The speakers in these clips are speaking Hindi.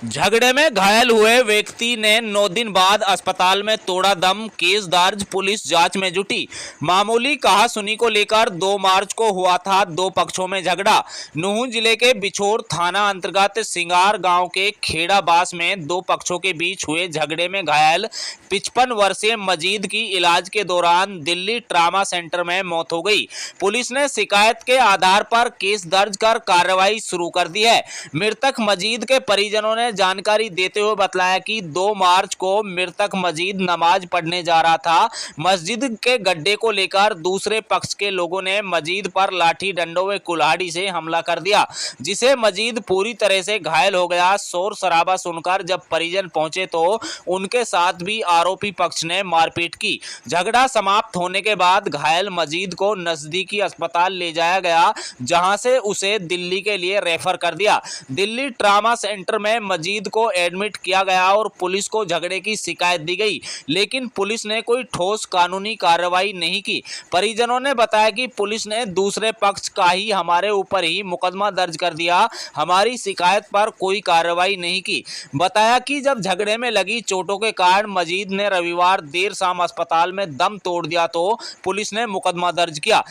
झगड़े में घायल हुए व्यक्ति ने 9 दिन बाद अस्पताल में तोड़ा दम, केस दर्ज, पुलिस जांच में जुटी। मामूली कहासुनी को लेकर 2 मार्च को हुआ था दो पक्षों में झगड़ा। नूंह जिले के बिछोर थाना अंतर्गत सिंगार गांव के खेड़ाबास में दो पक्षों के बीच हुए झगड़े में घायल 55 वर्षीय मजीद की इलाज के दौरान दिल्ली ट्रामा सेंटर में मौत हो गई। पुलिस ने शिकायत के आधार पर केस दर्ज कर कार्रवाई शुरू कर दी है। मृतक मजीद के परिजनों ने जानकारी देते हुए बताया कि 2 मार्च को मृतक मजीद नमाज पढ़ने जा रहा था। मस्जिद के गड्ढे को लेकर दूसरे पक्ष के लोगों ने मजीद पर लाठी डंडों व कुल्हाड़ी से हमला कर दिया, जिसे मजीद पूरी तरह से घायल हो गया। शोर शराबा सुनकर जब परिजन पहुंचे तो उनके साथ भी आरोपी पक्ष ने मारपीट की। झगड़ा समाप्त होने के बाद घायल मजीद को नजदीकी अस्पताल ले जाया गया, जहां से उसे दिल्ली के लिए रेफर कर दिया। दिल्ली ट्रामा सेंटर में मजीद को एडमिट किया गया और पुलिस को झगड़े की शिकायत दी गई, लेकिन पुलिस ने कोई ठोस कानूनी कार्रवाई नहीं की। परिजनों ने बताया कि पुलिस ने दूसरे पक्ष का ही हमारे ऊपर ही मुकदमा दर्ज कर दिया, हमारी शिकायत पर कोई कार्रवाई नहीं की। बताया कि जब झगड़े में लगी चोटों के कारण मजीद ने रविवार देर शाम अस्पताल में दम तोड़ दिया तो पुलिस ने मुकदमा दर्ज किया।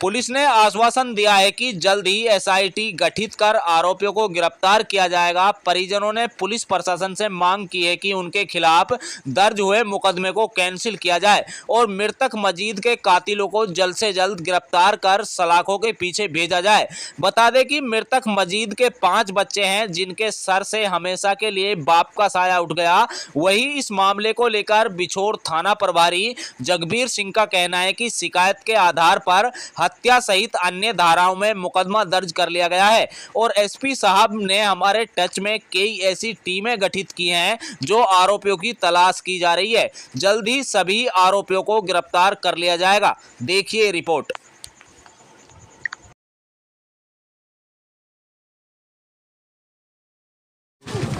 पुलिस ने आश्वासन दिया है कि जल्द ही एसआईटी गठित कर आरोपियों को गिरफ्तार किया जाएगा। परिजनों ने पुलिस प्रशासन से मांग की है कि उनके खिलाफ दर्ज हुए मुकदमे को कैंसिल किया जाए और मृतक मजीद के कातिलों को जल्द से जल्द गिरफ्तार कर सलाखों के पीछे भेजा जाए। बता दें कि मृतक मजीद के 5 बच्चे हैं, जिनके सर से हमेशा के लिए बाप का साया उठ गया। वही इस मामले को लेकर बिछोर थाना प्रभारी जगबीर सिंह का कहना है कि शिकायत के आधार पर हत्या सहित अन्य धाराओं में मुकदमा दर्ज कर लिया गया है और एसपी साहब ने हमारे टच में कई ऐसी टीमें गठित की हैं जो आरोपियों की तलाश की जा रही है। जल्द ही सभी आरोपियों को गिरफ्तार कर लिया जाएगा। देखिए रिपोर्ट।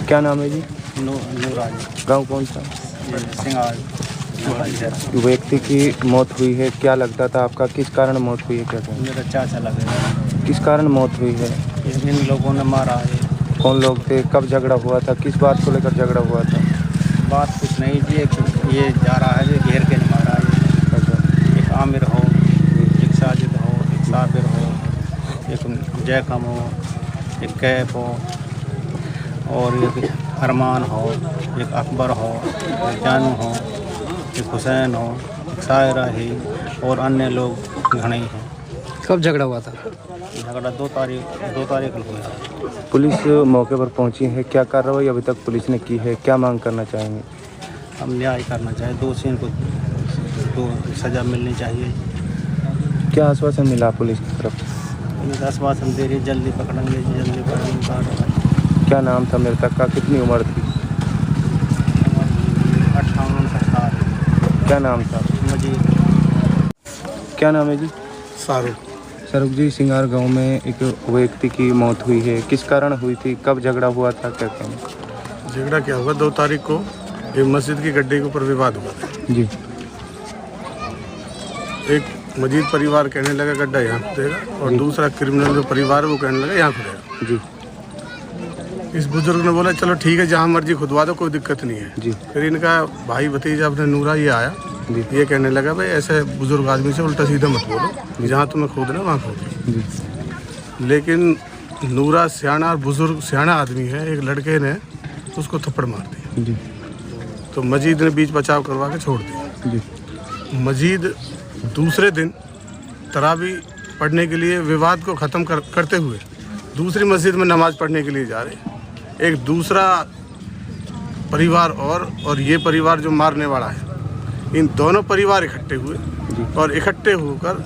क्या नाम है जी? नूराज। गांव कौन सा? सिंगार। व्यक्ति की मौत हुई है, क्या लगता था आपका? किस कारण मौत हुई है? क्या कहना? मेरा चाचा लगेगा। किस कारण मौत हुई है? इन लोगों ने मारा है। कौन लोग थे? कब झगड़ा हुआ था? किस बात को लेकर झगड़ा हुआ था? बात कुछ नहीं जी, ये जा रहा है, ये घेर के नहीं मारा है। एक आमिर हो, एक साजिद हो, एक साबिर हो, एक जैकम हो, एक कैफ हो और एक अरमान हो, एक अकबर हो, एक जानू हो, एक हुसैन हो, एक सायरा ही और अन्य लोग घने हैं। कब झगड़ा हुआ था? झगड़ा 2 तारीख को हुआ। पुलिस मौके पर पहुंची है, क्या कार्रवाई अभी तक पुलिस ने की है? क्या मांग करना चाहेंगे? हम न्याय करना चाहिए, दोषियों को तो सज़ा मिलनी चाहिए। क्या आश्वासन मिला पुलिस की तरफ? आश्वासन दे रही जल्दी पकड़ेंगे, जल्दी पकड़ेंगे। क्या नाम था मृतक का? कितनी उम्र थी? 58 साल। क्या नाम था? मजीद। क्या नाम है जी? शाहरुख जी, सिंगार गांव में एक व्यक्ति की मौत हुई है, किस कारण हुई थी? कब झगड़ा हुआ था? क्या कहना? झगड़ा क्या हुआ, 2 तारीख को एक मस्जिद की गड्ढे के ऊपर विवाद हुआ था जी। एक मजीद परिवार कहने लगा गड्ढा यहाँ खुदेगा और दूसरा क्रिमिनल जो परिवार है वो कहने लगा यहाँ खुदेगा जी। इस बुजुर्ग ने बोला चलो ठीक है, जहाँ मर्जी खुदवा दो, कोई दिक्कत नहीं है जी। फिर इनका भाई भतीजा अपने नूरा ये आया जी। ये कहने लगा भाई ऐसे बुजुर्ग आदमी से उल्टा सीधा मत बोलो, जहाँ तुम्हें खोदना वहाँ खोद लो। लेकिन नूरा सियाना और बुजुर्ग सियाना आदमी है, एक लड़के ने उसको थप्पड़ मार दिया जी। तो मजीद ने बीच बचाव करवा के छोड़ दिया जी। मजीद दूसरे दिन तरावी पढ़ने के लिए विवाद को ख़त्म करते हुए दूसरी मस्जिद में नमाज पढ़ने के लिए जा रहे। एक दूसरा परिवार और ये परिवार जो मारने वाला है, इन दोनों परिवार इकट्ठे हुए और इकट्ठे होकर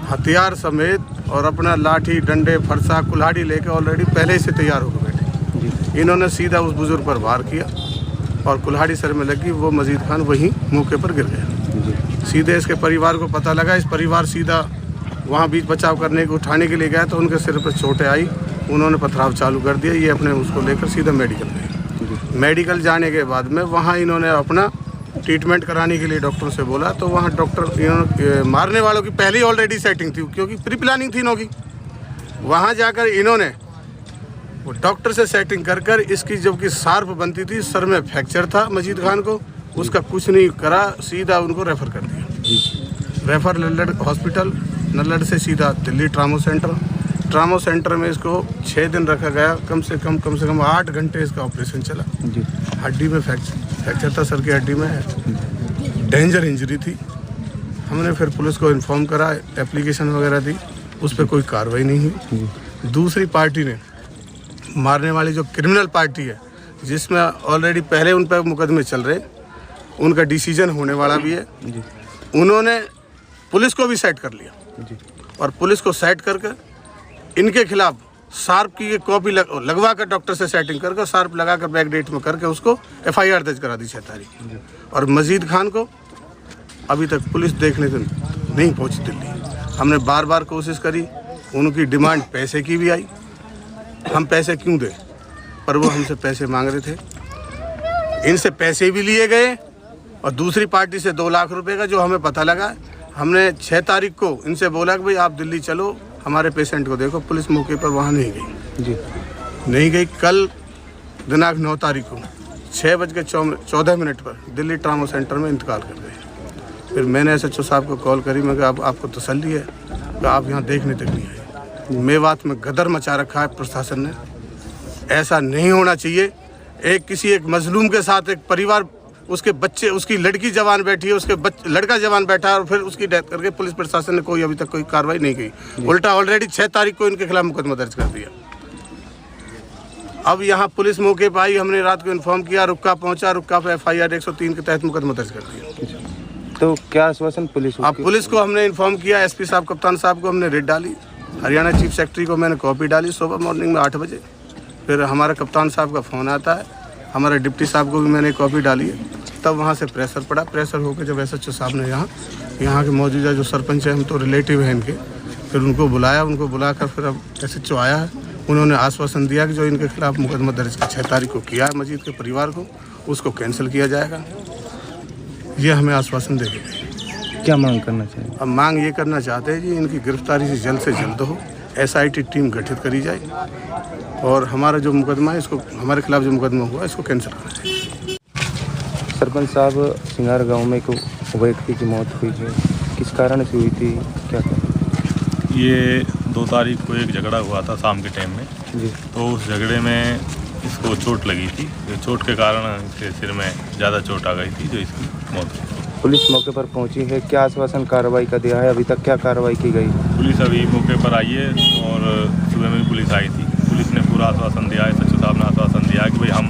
हथियार समेत और अपना लाठी डंडे फरसा कुल्हाड़ी लेकर ऑलरेडी पहले से तैयार होकर बैठे। इन्होंने सीधा उस बुजुर्ग पर वार किया और कुल्हाड़ी सर में लगी, वो मजीद खान वहीं मौके पर गिर गया। सीधे इसके परिवार को पता लगा, इस परिवार सीधा वहाँ बीच बचाव करने को उठाने के लिए गया तो उनके सिर पर चोटें आई, उन्होंने पथराव चालू कर दिया। ये अपने उसको लेकर सीधा मेडिकल गए। मेडिकल जाने के बाद में वहाँ इन्होंने अपना ट्रीटमेंट कराने के लिए डॉक्टर से बोला तो वहाँ डॉक्टर इन्होंने मारने वालों की पहले ही ऑलरेडी सेटिंग थी, क्योंकि प्री प्लानिंग थी इनकी। वहाँ जाकर इन्होंने वो डॉक्टर से सेटिंग कर कर इसकी जबकि शार्प बनती थी, सर में फ्रैक्चर था मजीद खान को, उसका कुछ नहीं करा, सीधा उनको रेफ़र कर दिया। रेफ़र नल्लड़ हॉस्पिटल, नल्लड़ से सीधा दिल्ली ट्रामा सेंटर में इसको 6 दिन रखा गया। कम से कम 8 घंटे इसका ऑपरेशन चला। हड्डी में फ्रैक्चर था, सर की हड्डी में डेंजर इंजरी थी। हमने फिर पुलिस को इन्फॉर्म करा, एप्लीकेशन वगैरह दी, उस पर कोई कार्रवाई नहीं हुई। दूसरी पार्टी ने, मारने वाली जो क्रिमिनल पार्टी है, जिसमें ऑलरेडी पहले उन पर मुकदमे चल रहे, उनका डिसीजन होने वाला भी है, उन्होंने पुलिस को भी सेट कर लिया और पुलिस को सेट करके इनके खिलाफ शार्प की ये कॉपी लगवा कर डॉक्टर से सेटिंग करके शार्प लगा कर बैक डेट में करके उसको FIR दर्ज करा दी 6 तारीख। और मजीद खान को अभी तक पुलिस देखने तो नहीं पहुंची दिल्ली। हमने बार बार कोशिश करी, उनकी डिमांड पैसे की भी आई, हम पैसे क्यों दें, पर वो हमसे पैसे मांग रहे थे। इनसे पैसे भी लिए गए और दूसरी पार्टी से 2 लाख रुपए का, जो हमें पता लगा। हमने 6 तारीख को इनसे बोला कि भाई आप दिल्ली चलो, हमारे पेशेंट को देखो। पुलिस मौके पर वहाँ नहीं गई नहीं गई। कल दिनांक 9 तारीख को 6:14 पर दिल्ली ट्रामा सेंटर में इंतकाल कर गए। फिर मैंने SHO साहब को कॉल करी, मैं कहा आपको तसल्ली है कि आप यहाँ देखने तक नहीं आए। मेवात में गदर मचा रखा है प्रशासन ने, ऐसा नहीं होना चाहिए। किसी एक मजलूम के साथ एक परिवार, उसके बच्चे, उसकी लड़की जवान बैठी है, उसके लड़का जवान बैठा है और फिर उसकी डेथ करके पुलिस प्रशासन ने कोई अभी तक कोई कार्रवाई नहीं की। उल्टा ऑलरेडी 6 तारीख को इनके खिलाफ मुकदमा दर्ज कर दिया। अब यहाँ पुलिस मौके पर आई, हमने रात को इन्फॉर्म किया, रुक्का पहुँचा, रुक्का पे FIR 103 के तहत मुकदमा दर्ज कर दिया। तो क्या आश्वासन पुलिस? अब पुलिस को हमने इन्फॉर्म किया, SP साहब, कप्तान साहब को हमने रेड डाली, हरियाणा चीफ सेक्रेटरी को मैंने कॉपी डाली सुबह मॉर्निंग में 8 बजे। फिर हमारा कप्तान साहब का फ़ोन आता है, हमारे डिप्टी साहब को भी मैंने कॉपी डाली है। तब वहाँ से प्रेशर पड़ा, प्रेशर होकर जब SHO साहब ने यहाँ के मौजूदा जो सरपंच है, हम तो रिलेटिव हैं इनके, फिर उनको बुलाया, उनको बुलाकर फिर अब SHO आया है। उन्होंने आश्वासन दिया कि जो इनके खिलाफ मुकदमा दर्ज 6 तारीख को किया है मजीद के परिवार को, उसको कैंसिल किया जाएगा। ये हमें आश्वासन दे गए। क्या मांग करना चाहिए? अब मांग ये करना चाहते हैं कि इनकी गिरफ्तारी से जल्द हो, SIT टीम गठित करी जाए और हमारा जो मुकदमा है, इसको, हमारे खिलाफ जो मुकदमा हुआ, इसको कैंसिल करना चाहिए। सरपंच साहब, सिंगार गांव में एक व्यक्ति की मौत हुई है, किस कारण से हुई थी, क्या था? ये 2 तारीख को एक झगड़ा हुआ था शाम के टाइम में जी। तो उस झगड़े में इसको चोट लगी थी। चोट के कारण इसके सिर में ज़्यादा चोट आ गई थी, जो इसकी मौत हुई। पुलिस मौके पर पहुंची है, क्या आश्वासन कार्रवाई का दिया है? अभी तक क्या कार्रवाई की गई? पुलिस अभी मौके पर आई है और सुबह में भी पुलिस आई थी। पुलिस ने पूरा आश्वासन दिया है, SHO साहब ने आश्वासन दिया है कि भाई हम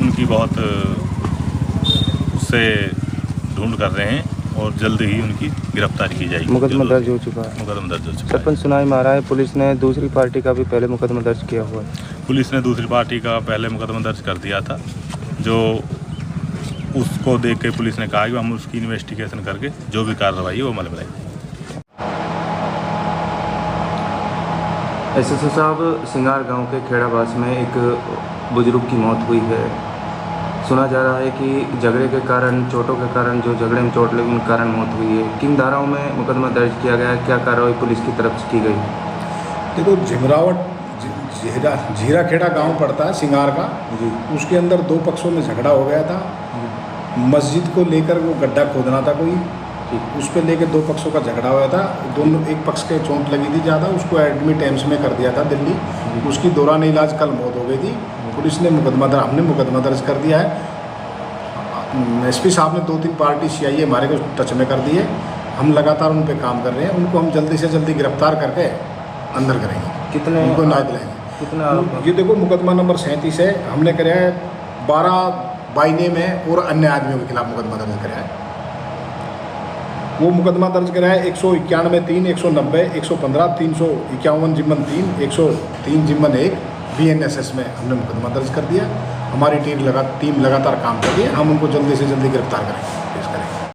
उनकी बहुत उससे ढूंढ कर रहे हैं और जल्द ही उनकी गिरफ्तारी की जाएगी। मुकदमा दर्ज हो चुका है? मुकदमा दर्ज हो चुका है। सरपंच, सुनाई मारा है पुलिस ने दूसरी पार्टी का भी पहले मुकदमा दर्ज किया हुआ है। पुलिस ने दूसरी पार्टी का पहले मुकदमा दर्ज कर दिया था, जो उसको देख के पुलिस ने कहा कि हम उसकी इन्वेस्टिगेशन करके जो भी कार्रवाई है वो अमल में लाएंगे। SHO साहब, सिंगार गांव के खेड़ाबास में एक बुजुर्ग की मौत हुई है। सुना जा रहा है कि झगड़े के कारण, चोटों के कारण, जो झगड़े में चोट लगी उन कारण मौत हुई है। किन धाराओं में मुकदमा दर्ज किया गया है, क्या कार्रवाई पुलिस की तरफ से की गई? देखो, झिमरावट झीरा खेड़ा गांव पड़ता है सिंगार का जी। उसके अंदर 2 पक्षों में झगड़ा हो गया था। मस्जिद को लेकर वो गड्ढा खोदना था कोई, उस पर लेकर 2 पक्षों का झगड़ा हुआ था। दोनों, एक पक्ष के चोट लगी थी ज़्यादा, उसको एडमिट एम्स में कर दिया था दिल्ली। उसकी दौरान इलाज कल मौत हो गई थी। पुलिस ने हमने मुकदमा दर्ज कर दिया है। SP साहब ने 2-3 पार्टी CI हमारे को टच में कर दी है। हम लगातार उन पर काम कर रहे हैं। उनको हम जल्दी से जल्दी गिरफ्तार करके अंदर करेंगे। कितने उनको न्याय दिलाएंगे? कितना आरोप? ये देखो, मुकदमा नंबर 37 है। हमने कराया है 12 बाइने में और अन्य आदमियों के खिलाफ मुकदमा दर्ज कराया है। वो मुकदमा दर्ज कराया है 191(3), 190, 115, 351 जिम्मन 3, 103 जिम्मन 1 BNSS में हमने मुकदमा दर्ज कर दिया। हमारी टीम लगातार काम कर रही है। हम उनको जल्दी से जल्दी गिरफ्तार करेंगे।